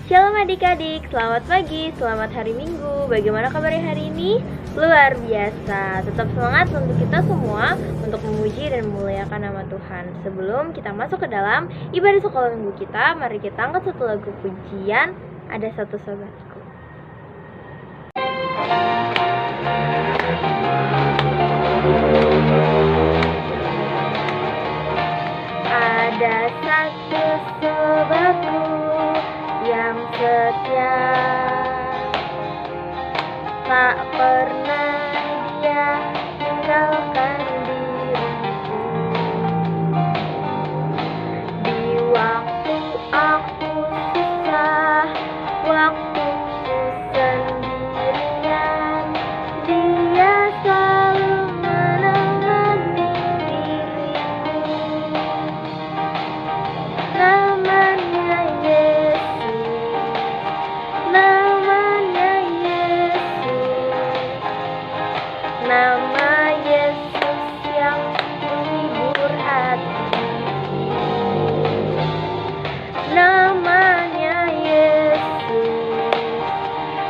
Shalom adik-adik, selamat pagi, selamat hari Minggu. Bagaimana kabarnya hari ini? Luar biasa. Tetap semangat untuk kita semua untuk memuji dan memuliakan nama Tuhan. Sebelum kita masuk ke dalam ibadah sekolah minggu kita, mari kita angkat satu lagu pujian, Ada Satu Sahabatku. Ada satu sahabatku yang setia, tak pernah dia tinggalkan diriku. Di waktu aku susah, waktu ku sendirian, dia selalu menemani diriku. Namanya Yesus, namanya Yesus, nama Yesus yang menghibur hati. Namanya Yesus,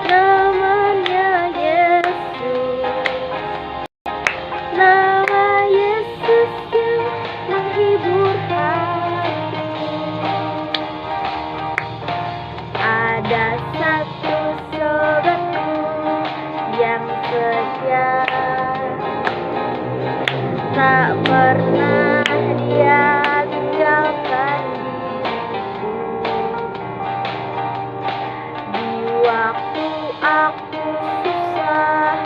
namanya Yesus, nama Yesus yang menghibur hati. Ada satu sahabatku yang setia, tak pernah dia tinggalkan diriku. Di waktu aku susah,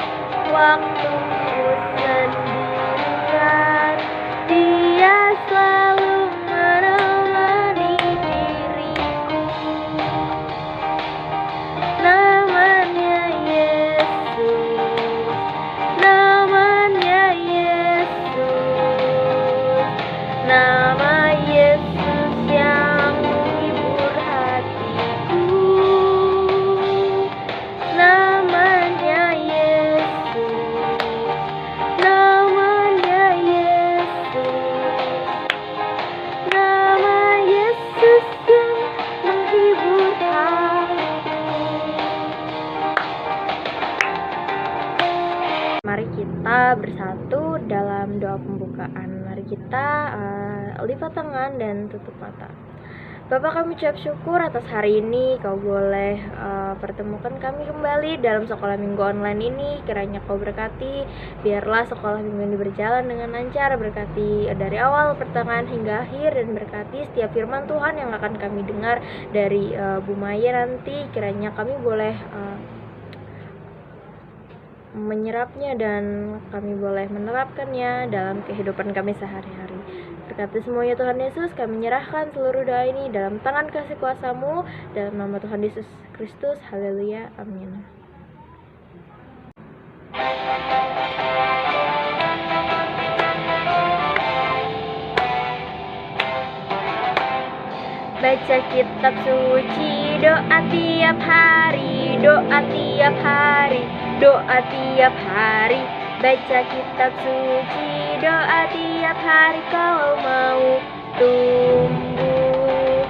waktu ku sendirian, dia selalu menemani diriku. Namanya Yesus, namanya Yesus, nama Yesus yang menghibur hatiku. Namanya Yesus, namanya Yesus, nama Yesus yang menghibur hati. Mari kita bersatu dalam doa pembukaan. Mari kita lipat tangan dan tutup mata. Bapak, kami ucap syukur atas hari ini Kau boleh pertemukan kami kembali dalam sekolah minggu online ini. Kiranya Kau berkati, biarlah sekolah minggu ini berjalan dengan lancar. Berkati dari awal, pertengahan hingga akhir, dan berkati setiap firman Tuhan yang akan kami dengar dari Bu Maya nanti. Kiranya kami boleh menyerapnya dan kami boleh menerapkannya dalam kehidupan kami sehari-hari. Berkati semuanya Tuhan Yesus, kami menyerahkan seluruh doa ini dalam tangan kasih kuasa-Mu, dalam nama Tuhan Yesus Kristus. Haleluya, amin. Baca kitab suci, doa tiap hari, doa tiap hari, doa tiap hari. Baca kitab suci, doa tiap hari kalau mau tumbuh.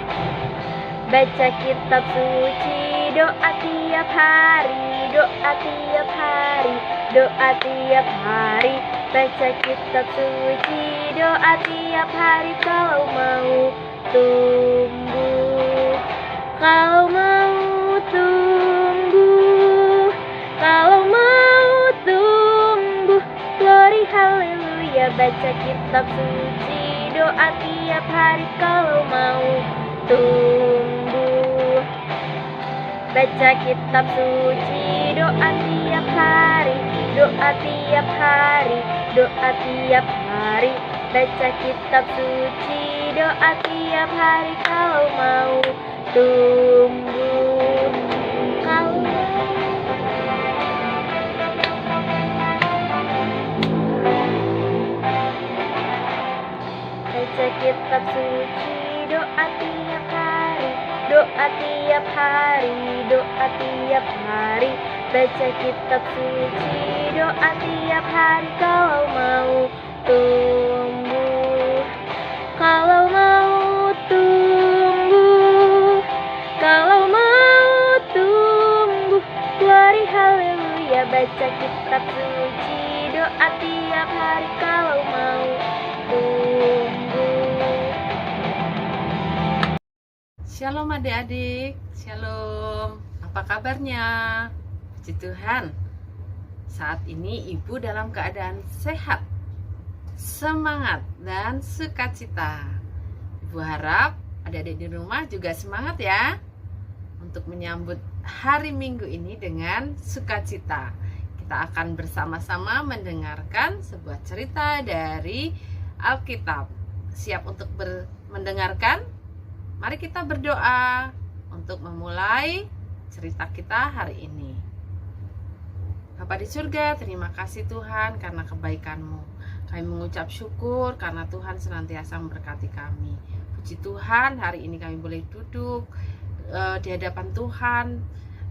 Baca kitab suci, doa tiap hari, doa tiap hari, doa tiap hari. Baca kitab suci, doa tiap hari kalau mau tumbuh. Kalau mau tumbuh, kalau mau tumbuh, glory haleluya. Baca kitab suci, doa tiap hari kalau mau tumbuh. Baca kitab suci, doa tiap hari, doa tiap hari, doa tiap hari. Baca kitab suci, doa tiap hari kalau mau tumbuh. Kalau baca kitab suci, doa tiap hari, doa tiap hari, doa tiap hari. Baca kitab suci, doa tiap hari kalau mau tumbuh. Kalau mau tumbuh, kalau mau Shalom adik-adik, shalom. Apa kabarnya? Puji Tuhan. Saat ini ibu dalam keadaan sehat, semangat, dan sukacita. Ibu harap adik-adik di rumah juga semangat ya untuk menyambut hari Minggu ini dengan sukacita. Kita akan bersama-sama mendengarkan sebuah cerita dari Alkitab. Siap untuk mendengarkan? Mari kita berdoa untuk memulai cerita kita hari ini. Bapa di surga, terima kasih Tuhan karena kebaikan-Mu. Kami mengucap syukur karena Tuhan senantiasa memberkati kami. Puji Tuhan, hari ini kami boleh duduk di hadapan Tuhan,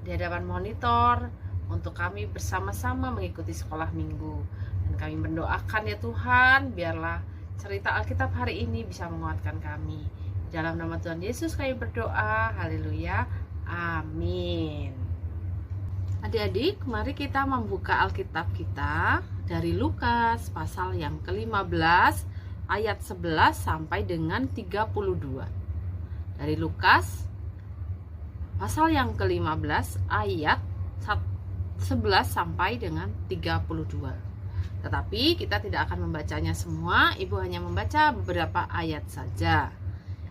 di hadapan monitor, untuk kami bersama-sama mengikuti sekolah minggu. Dan kami mendoakan ya Tuhan, biarlah cerita Alkitab hari ini bisa menguatkan kami. Dalam nama Tuhan Yesus kami berdoa, haleluya, amin. Adik-adik, mari kita membuka Alkitab kita dari Lukas pasal yang ke-15 ayat 11 sampai dengan 32. Dari Lukas pasal yang ke-15 ayat 11 sampai dengan 32. Tetapi kita tidak akan membacanya semua, ibu hanya membaca beberapa ayat saja.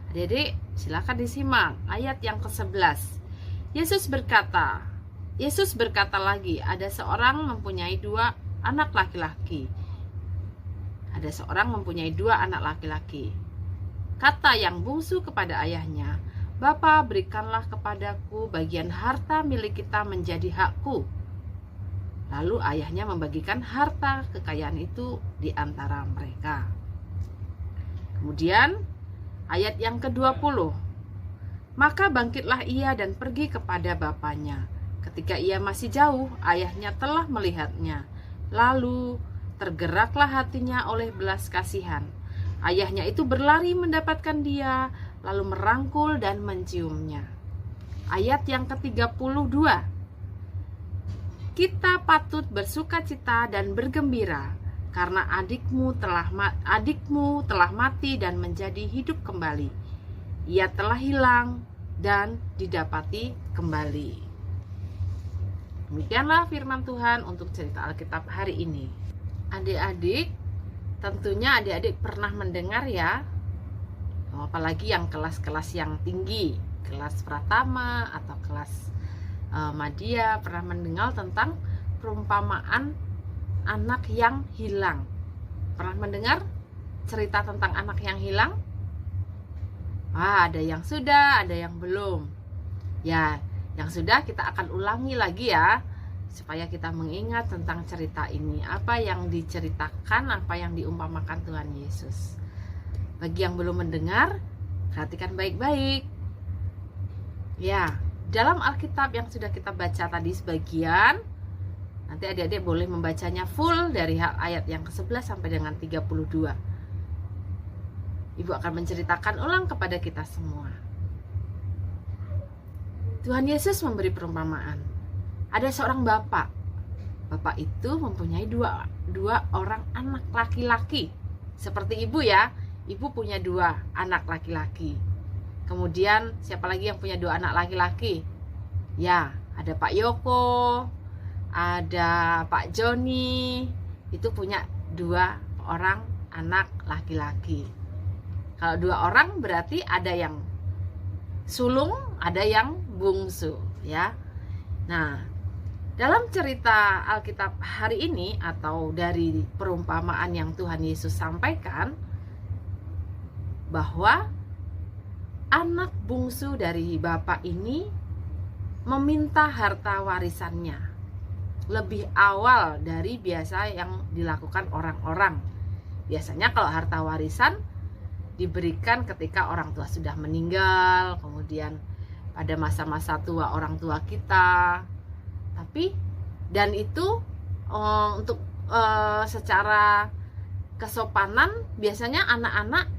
Adik-adik, silakan disimak ayat yang ke-11. Yesus berkata lagi, ada seorang mempunyai dua anak laki-laki. Kata yang bungsu kepada ayahnya, "Bapa, berikanlah kepadaku bagian harta milik kita menjadi hakku." Lalu ayahnya membagikan harta kekayaan itu di antara mereka. Kemudian ayat yang ke-20. Maka bangkitlah ia dan pergi kepada bapaknya. Ketika ia masih jauh, ayahnya telah melihatnya. Lalu tergeraklah hatinya oleh belas kasihan. Ayahnya itu berlari mendapatkan dia, lalu merangkul dan menciumnya. Ayat yang ke-32. Kita patut bersukacita dan bergembira, karena adikmu telah mati dan menjadi hidup kembali. Ia telah hilang dan didapati kembali. Demikianlah firman Tuhan untuk cerita Alkitab hari ini. Adik-adik, tentunya adik-adik pernah mendengar ya, apalagi yang kelas-kelas yang tinggi, kelas pratama atau kelas madya, pernah mendengar tentang perumpamaan anak yang hilang. Pernah mendengar cerita tentang anak yang hilang? Ada yang sudah, ada yang belum. Ya, yang sudah kita akan ulangi lagi ya, supaya kita mengingat tentang cerita ini. Apa yang diceritakan, apa yang diumpamakan Tuhan Yesus. Bagi yang belum mendengar, perhatikan baik-baik. Ya, dalam Alkitab yang sudah kita baca tadi sebagian, nanti adik-adik boleh membacanya full dari ayat yang ke-11 sampai dengan 32. Ibu akan menceritakan ulang kepada kita semua. Tuhan Yesus memberi perumpamaan. Ada seorang bapak. Bapak itu mempunyai dua orang anak laki-laki. Seperti ibu ya. Ibu punya 2 anak laki-laki. Kemudian siapa lagi yang punya 2 anak laki-laki? Ya, ada Pak Yoko, ada Pak Joni. Itu punya 2 orang anak laki-laki. Kalau 2 orang berarti ada yang sulung, ada yang bungsu ya. Nah, dalam cerita Alkitab hari ini atau dari perumpamaan yang Tuhan Yesus sampaikan, bahwa anak bungsu dari bapak ini meminta harta warisannya lebih awal dari biasa yang dilakukan orang-orang. Biasanya kalau harta warisan diberikan ketika orang tua sudah meninggal, kemudian pada masa-masa tua orang tua kita. Tapi dan itu untuk secara kesopanan biasanya anak-anak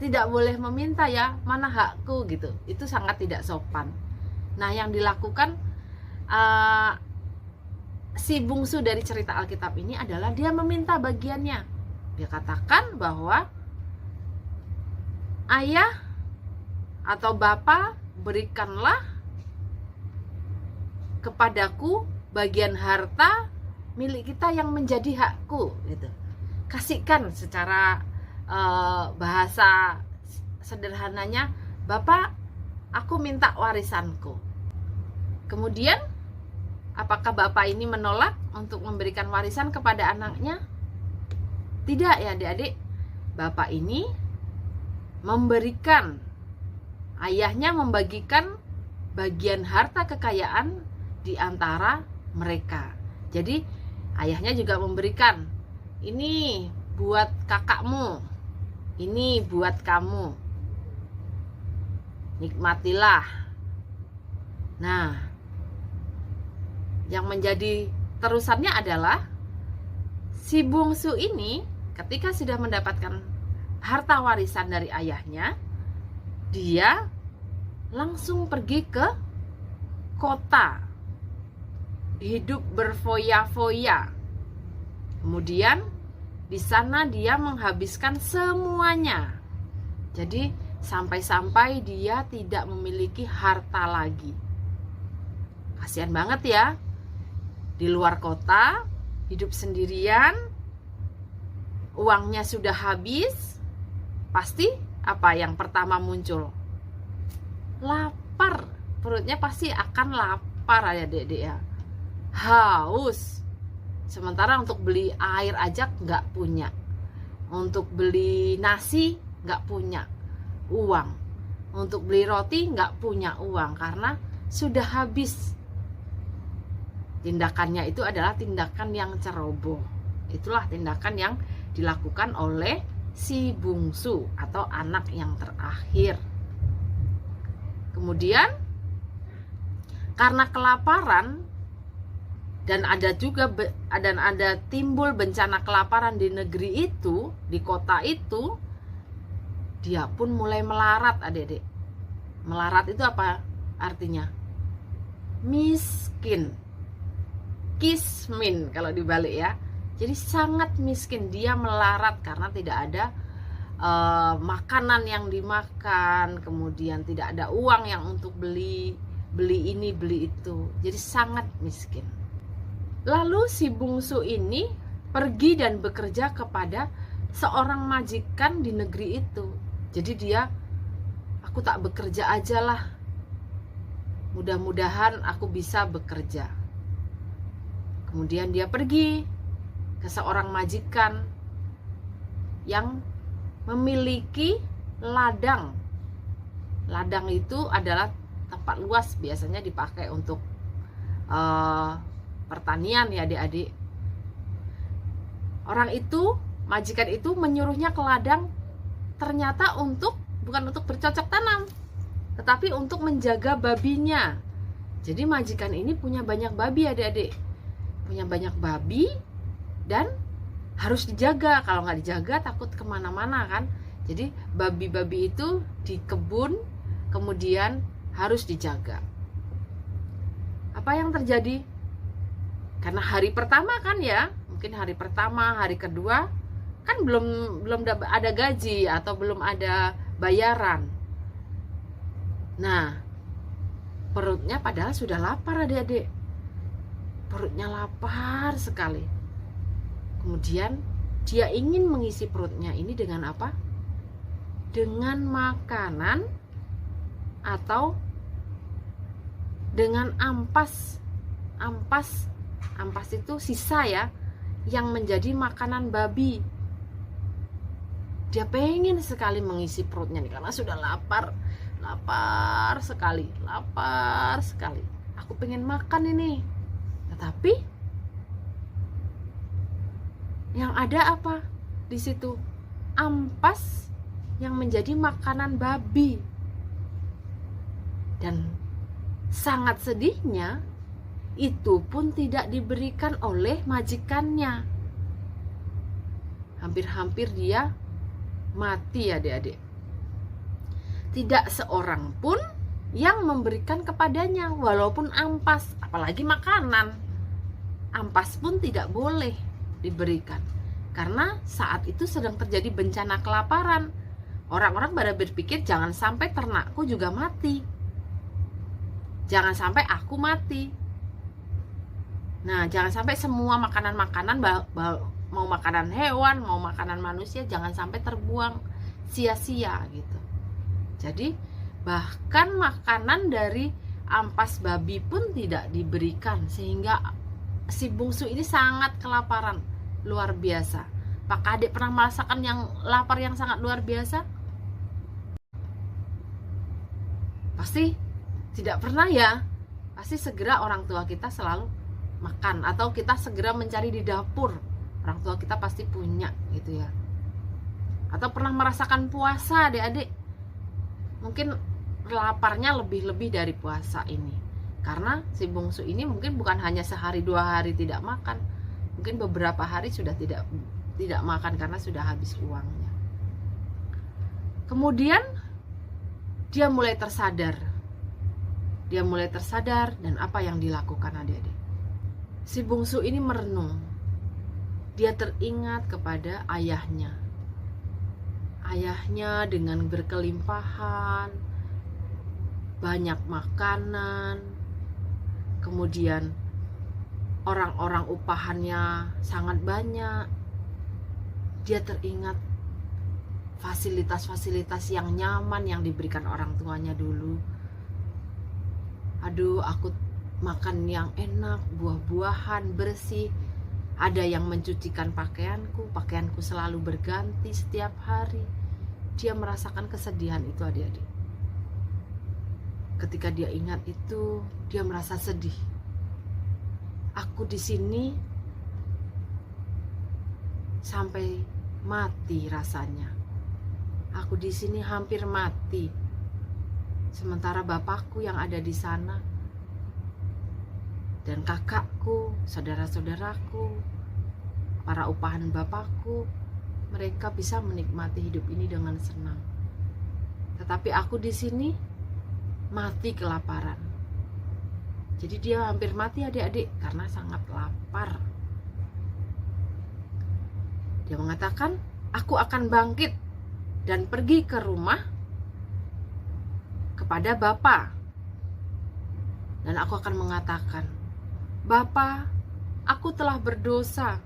tidak boleh meminta ya, mana hakku gitu. Itu sangat tidak sopan. Nah, yang dilakukan si bungsu dari cerita Alkitab ini adalah dia meminta bagiannya. Dia katakan bahwa ayah atau Bapa, berikanlah kepadaku bagian harta milik kita yang menjadi hakku, gitu. Kasihkan secara bahasa sederhananya, Bapak, aku minta warisanku. Kemudian apakah Bapak ini menolak untuk memberikan warisan kepada anaknya? Tidak ya adik-adik. Bapak ini memberikan, ayahnya membagikan bagian harta kekayaan di antara mereka. Jadi ayahnya juga memberikan, ini buat kakakmu, ini buat kamu, nikmatilah. Nah, yang menjadi terusannya adalah si bungsu ini ketika sudah mendapatkan harta warisan dari ayahnya, dia langsung pergi ke kota, hidup berfoya-foya. Kemudian di sana dia menghabiskan semuanya. Jadi sampai-sampai dia tidak memiliki harta lagi. Kasihan banget ya. Di luar kota, hidup sendirian, uangnya sudah habis. Pasti apa yang pertama muncul? Lapar. Perutnya pasti akan lapar ya Dek ya. Haus. Sementara untuk beli air aja nggak punya. Untuk beli nasi nggak punya uang. Untuk beli roti nggak punya uang karena sudah habis. Tindakannya itu adalah tindakan yang ceroboh. Itulah tindakan yang dilakukan oleh si bungsu atau anak yang terakhir. Kemudian karena kelaparan dan ada timbul bencana kelaparan di negeri itu, di kota itu, dia pun mulai melarat, adik-adik. Melarat itu apa artinya? Miskin. Kismin kalau dibalik ya. Jadi sangat miskin, dia melarat karena tidak ada makanan yang dimakan, kemudian tidak ada uang yang untuk beli ini, beli itu. Jadi sangat miskin. Lalu si bungsu ini pergi dan bekerja kepada seorang majikan di negeri itu. Jadi dia, aku tak bekerja aja lah. Mudah-mudahan aku bisa bekerja. Kemudian dia pergi ke seorang majikan yang memiliki ladang. Ladang itu adalah tempat luas, biasanya dipakai untuk pertanian ya adik-adik. Orang itu, majikan itu menyuruhnya ke ladang ternyata bukan untuk bercocok tanam, tetapi untuk menjaga babinya. Jadi majikan ini punya banyak babi adik-adik. Punya banyak babi dan harus dijaga. Kalau nggak dijaga takut kemana-mana kan. Jadi babi-babi itu di kebun kemudian harus dijaga. Apa yang terjadi? Karena hari pertama kan ya, mungkin hari pertama, hari kedua kan belum ada gaji atau belum ada bayaran. Nah, perutnya padahal sudah lapar adik-adik. Perutnya lapar sekali. Kemudian dia ingin mengisi perutnya ini dengan apa? Dengan makanan atau dengan ampas. Ampas itu sisa ya, yang menjadi makanan babi. Dia pengen sekali mengisi perutnya nih karena sudah lapar sekali. Aku pengen makan ini. Tetapi yang ada apa di situ? Ampas yang menjadi makanan babi. Dan sangat sedihnya, itu pun tidak diberikan oleh majikannya. Hampir-hampir dia mati adik-adik. Tidak seorang pun yang memberikan kepadanya, walaupun ampas, apalagi makanan. Ampas pun tidak boleh diberikan karena saat itu sedang terjadi bencana kelaparan. Orang-orang pada berpikir jangan sampai ternakku juga mati. Jangan sampai aku mati. Nah, jangan sampai semua makanan-makanan, mau makanan hewan, mau makanan manusia, jangan sampai terbuang sia-sia gitu. Jadi bahkan makanan dari ampas babi pun tidak diberikan, sehingga si bungsu ini sangat kelaparan luar biasa. Apakah adik pernah merasakan yang lapar yang sangat luar biasa? Pasti tidak pernah ya. Pasti segera orang tua kita selalu makan, atau kita segera mencari di dapur. Orang tua kita pasti punya gitu ya. Atau pernah merasakan puasa adik-adik? Mungkin laparnya lebih-lebih dari puasa ini, karena si bungsu ini mungkin bukan hanya sehari 2 hari tidak makan, mungkin beberapa hari sudah tidak makan karena sudah habis uangnya. Kemudian dia mulai tersadar. Dan apa yang dilakukan adik-adik? Si bungsu ini merenung. Dia teringat kepada ayahnya. Ayahnya dengan berkelimpahan, banyak makanan, kemudian orang-orang upahannya sangat banyak. Dia teringat fasilitas-fasilitas yang nyaman yang diberikan orang tuanya dulu. Aduh, aku makan yang enak, buah-buahan bersih. Ada yang mencucikan pakaianku selalu berganti setiap hari. Dia merasakan kesedihan itu adik-adik. Ketika dia ingat itu, dia merasa sedih. Aku di sini sampai mati rasanya. Aku di sini hampir mati. Sementara bapakku yang ada di sana dan kakakku, saudara-saudaraku, para upahan bapakku, mereka bisa menikmati hidup ini dengan senang. Tetapi aku di sini mati kelaparan. Jadi dia hampir mati adik-adik karena sangat lapar. Dia mengatakan, aku akan bangkit dan pergi ke rumah kepada Bapa. Dan aku akan mengatakan, Bapa, aku telah berdosa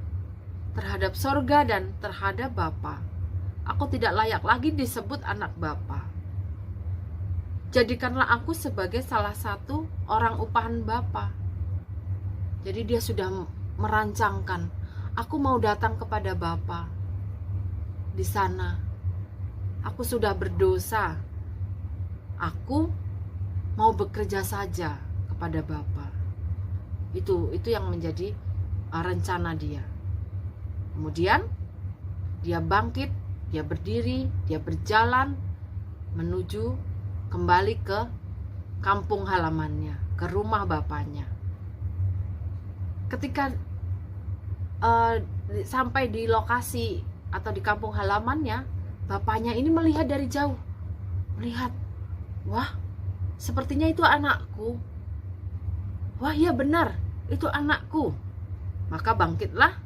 terhadap sorga dan terhadap Bapa. Aku tidak layak lagi disebut anak Bapa. Jadikanlah aku sebagai salah satu orang upahan Bapa. Jadi dia sudah merancangkan, aku mau datang kepada Bapa. Di sana, aku sudah berdosa. Aku mau bekerja saja kepada Bapa. Itu yang menjadi rencana dia. Kemudian dia bangkit, dia berdiri, dia berjalan menuju kembali ke kampung halamannya, ke rumah bapaknya. Ketika sampai di lokasi atau di kampung halamannya, bapaknya ini melihat dari jauh. Melihat, wah, sepertinya itu anakku. Wah, iya benar, itu anakku. Maka bangkitlah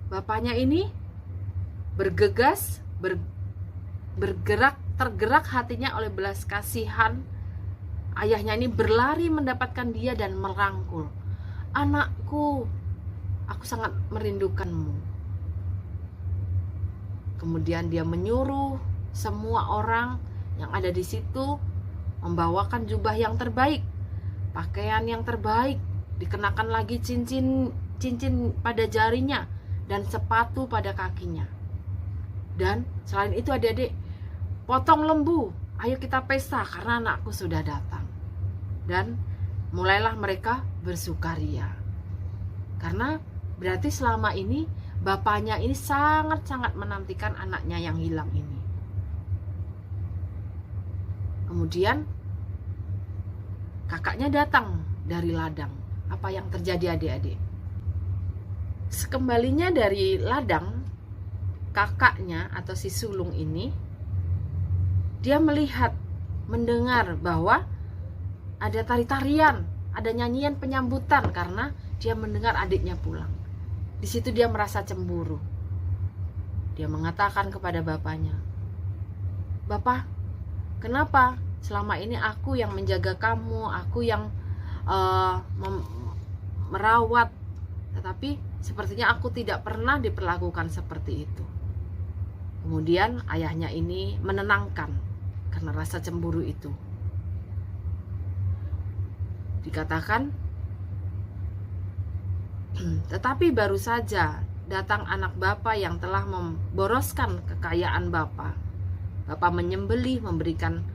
bapaknya ini, bergegas, tergerak hatinya oleh belas kasihan. Ayahnya ini berlari mendapatkan dia dan merangkul. Anakku, aku sangat merindukanmu. Kemudian dia menyuruh semua orang yang ada di situ membawakan jubah yang terbaik, pakaian yang terbaik, dikenakan lagi cincin pada jarinya dan sepatu pada kakinya. Dan selain itu adik-adik, potong lembu, ayo kita pesta karena anakku sudah datang. Dan mulailah mereka bersukaria. Karena berarti selama ini bapaknya ini sangat-sangat menantikan anaknya yang hilang ini. Kemudian kakaknya datang dari ladang. Apa yang terjadi adik-adik? Sekembalinya dari ladang, kakaknya atau si sulung ini, dia melihat, mendengar bahwa ada tari-tarian, ada nyanyian penyambutan karena dia mendengar adiknya pulang. Di situ dia merasa cemburu. Dia mengatakan kepada bapaknya, Bapak, kenapa selama ini aku yang menjaga kamu, aku yang merawat, tetapi sepertinya aku tidak pernah diperlakukan seperti itu. Kemudian ayahnya ini menenangkan karena rasa cemburu itu. Dikatakan, tetapi baru saja datang anak Bapak yang telah memboroskan kekayaan Bapak. Bapak menyembelih, memberikan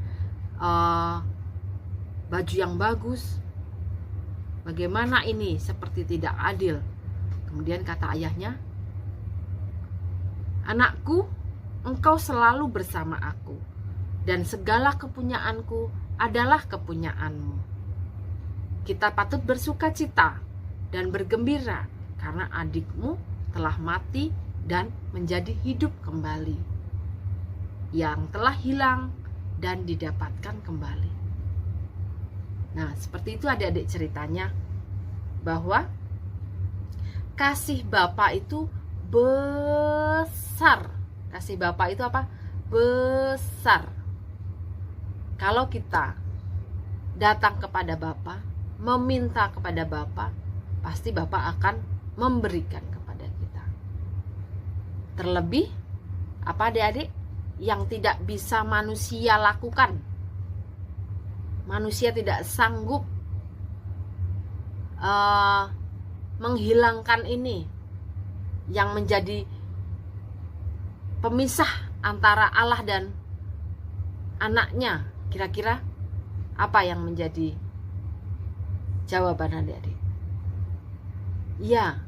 baju yang bagus. Bagaimana ini? Seperti tidak adil. Kemudian kata ayahnya, anakku, engkau selalu bersama aku, dan segala kepunyaanku adalah kepunyaanmu. Kita patut bersuka cita dan bergembira karena adikmu telah mati dan menjadi hidup kembali, yang telah hilang dan didapatkan kembali. Nah, seperti itu adik-adik ceritanya, bahwa kasih Bapa itu besar. Kasih Bapa itu apa? Besar. Kalau kita datang kepada Bapa, meminta kepada Bapa, pasti Bapa akan memberikan kepada kita. Terlebih, apa adik-adik? Yang tidak bisa manusia lakukan. Manusia tidak sanggup menghilangkan ini, yang menjadi pemisah antara Allah dan anaknya. Kira-kira apa yang menjadi jawaban adik-adik? Ya,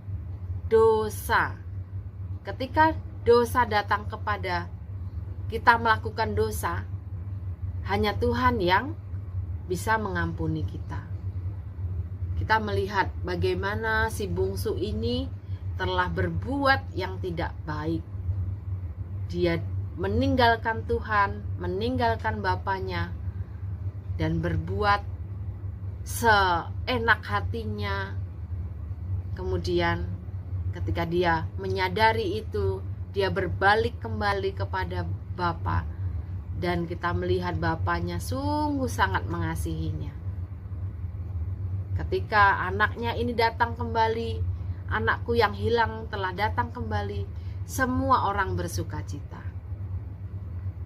dosa. Ketika dosa datang kepada kita, melakukan dosa, hanya Tuhan yang bisa mengampuni kita. Kita melihat bagaimana si bungsu ini telah berbuat yang tidak baik. Dia meninggalkan Tuhan, meninggalkan bapaknya, dan berbuat seenak hatinya. Kemudian ketika dia menyadari itu, dia berbalik kembali kepada Bapa, dan kita melihat bapaknya sungguh sangat mengasihinya. Ketika anaknya ini datang kembali, anakku yang hilang telah datang kembali, semua orang bersuka cita.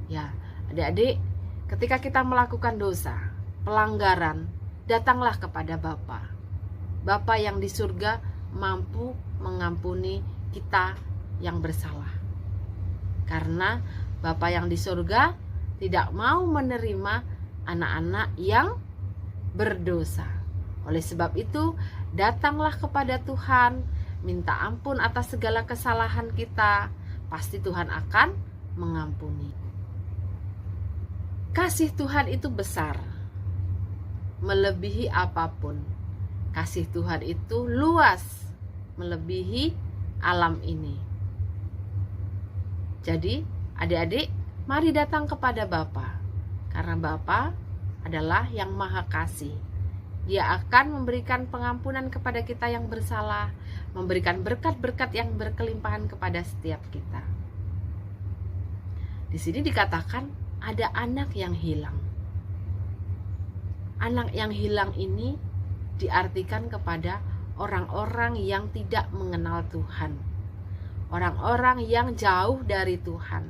Ya, adik-adik, ketika kita melakukan dosa, pelanggaran, datanglah kepada Bapa. Bapa yang di surga mampu mengampuni kita yang bersalah. Karena Bapa yang di surga tidak mau menerima anak-anak yang berdosa. Oleh sebab itu, datanglah kepada Tuhan, minta ampun atas segala kesalahan kita. Pasti Tuhan akan mengampuni. Kasih Tuhan itu besar, melebihi apapun. Kasih Tuhan itu luas, melebihi alam ini. Jadi, adik-adik, mari datang kepada Bapa, karena Bapa adalah yang Maha Kasih. Dia akan memberikan pengampunan kepada kita yang bersalah, memberikan berkat-berkat yang berkelimpahan kepada setiap kita. Di sini dikatakan ada anak yang hilang. Anak yang hilang ini diartikan kepada orang-orang yang tidak mengenal Tuhan, orang-orang yang jauh dari Tuhan,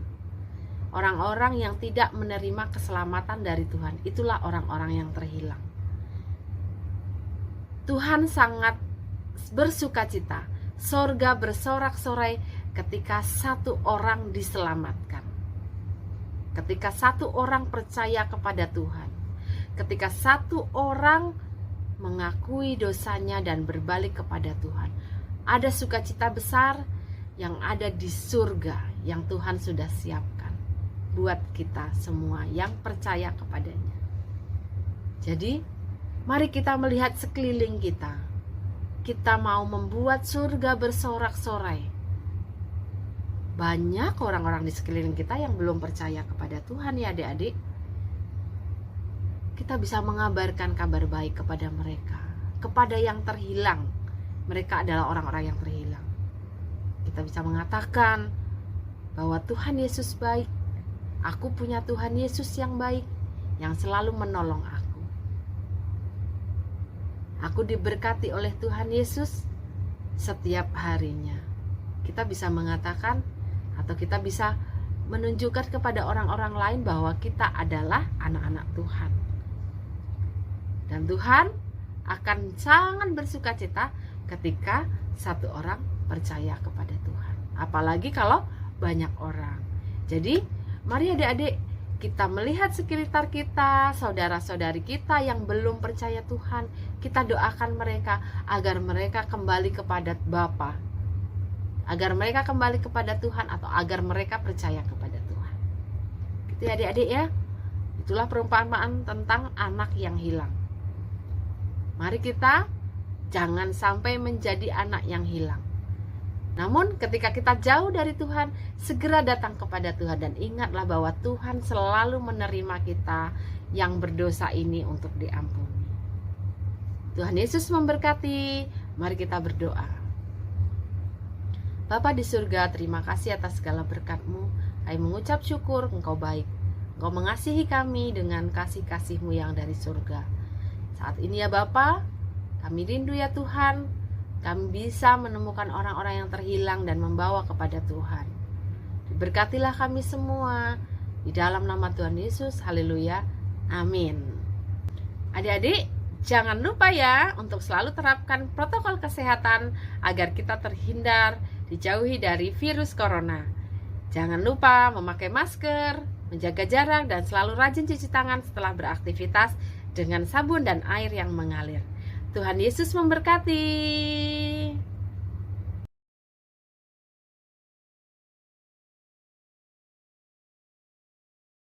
orang-orang yang tidak menerima keselamatan dari Tuhan. Itulah orang-orang yang terhilang. Tuhan sangat bersuka cita, sorga bersorak-sorai ketika satu orang diselamatkan, ketika satu orang percaya kepada Tuhan, ketika satu orang mengakui dosanya dan berbalik kepada Tuhan. Ada sukacita besar yang ada di surga yang Tuhan sudah siapkan buat kita semua yang percaya kepadanya. Jadi mari kita melihat sekeliling kita. Kita mau membuat surga bersorak-sorai. Banyak orang-orang di sekeliling kita yang belum percaya kepada Tuhan, ya adik-adik. Kita bisa mengabarkan kabar baik kepada mereka, kepada yang terhilang. Mereka adalah orang-orang yang terhilang. Kita bisa mengatakan bahwa Tuhan Yesus baik. Aku punya Tuhan Yesus yang baik, yang selalu menolong aku. Aku diberkati oleh Tuhan Yesus setiap harinya. Kita bisa mengatakan atau kita bisa menunjukkan kepada orang-orang lain bahwa kita adalah anak-anak Tuhan. Dan Tuhan akan sangat bersukacita ketika satu orang percaya kepada Tuhan. Apalagi kalau banyak orang. Jadi, mari adik-adik kita melihat sekitar kita, saudara-saudari kita yang belum percaya Tuhan. Kita doakan mereka agar mereka kembali kepada Bapa, agar mereka kembali kepada Tuhan, atau agar mereka percaya kepada Tuhan. Gitu ya adik-adik ya. Itulah perumpamaan tentang anak yang hilang. Mari kita jangan sampai menjadi anak yang hilang. Namun ketika kita jauh dari Tuhan, segera datang kepada Tuhan dan ingatlah bahwa Tuhan selalu menerima kita yang berdosa ini untuk diampuni. Tuhan Yesus memberkati. Mari kita berdoa. Bapa di surga, terima kasih atas segala berkat-Mu. Kami mengucap syukur Engkau baik. Engkau mengasihi kami dengan kasih-kasih-Mu yang dari surga. Saat ini ya Bapa, kami rindu ya Tuhan, kami bisa menemukan orang-orang yang terhilang dan membawa kepada Tuhan. Diberkatilah kami semua, di dalam nama Tuhan Yesus, haleluya, amin. Adik-adik, jangan lupa ya untuk selalu terapkan protokol kesehatan agar kita terhindar, dijauhi dari virus corona. Jangan lupa memakai masker, menjaga jarak, dan selalu rajin cuci tangan setelah beraktivitas dengan sabun dan air yang mengalir. Tuhan Yesus memberkati.